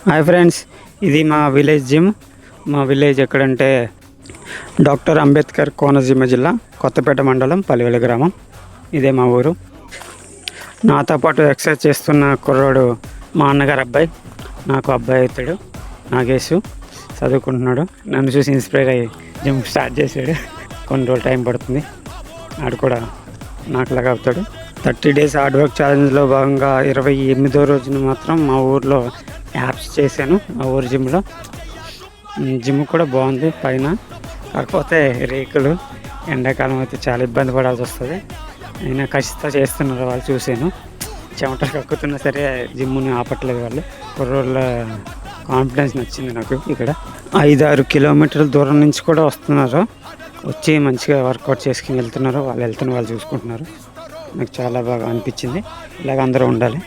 Hi friends, ఇది మా village gym. మా విలేజ్ ఎక్కడంటే డాక్టర్ అంబేద్కర్ కోనసీమ జిల్లా, కొత్తపేట మండలం, పల్లివేల గ్రామం. ఇదే మా ఊరు. నాతో పాటు ఎక్సర్సైజ్ చేస్తున్న కుర్రాడు మా అన్నగారు అబ్బాయి. నాకు అబ్బాయి అవుతాడు, నాగేషు. చదువుకుంటున్నాడు. నన్ను చూసి ఇన్స్పైర్ అయ్యి జిమ్ స్టార్ట్ చేశాడు. కొన్ని రోజులు టైం పడుతుంది, ఆడు కూడా నాకులాగా అవుతాడు. 30 days హార్డ్ వర్క్ ఛాలెంజ్లో భాగంగా 28వ రోజున మాత్రం మా ఊర్లో యాప్స్ చేశాను. మా ఊరు జిమ్లో. జిమ్ కూడా బాగుంది పైన, కాకపోతే రేకులు, ఎండాకాలం అయితే చాలా ఇబ్బంది పడాల్సి వస్తుంది. అయినా కష్టంతో చేస్తున్నారు వాళ్ళు, చూశాను. చెమటలు కక్కుతున్నా సరే జిమ్ని ఆపట్లేదు వాళ్ళు. కుర్రోళ్ళ కాన్ఫిడెన్స్ నచ్చింది నాకు. ఇక్కడ 5-6 కిలోమీటర్ల దూరం నుంచి కూడా వస్తున్నారు, వచ్చి మంచిగా వర్కౌట్ చేసుకుని వెళ్తున్నారు. వాళ్ళు చూసుకుంటున్నారు. నాకు చాలా బాగా అనిపించింది. ఇలాగ అందరూ ఉండాలి.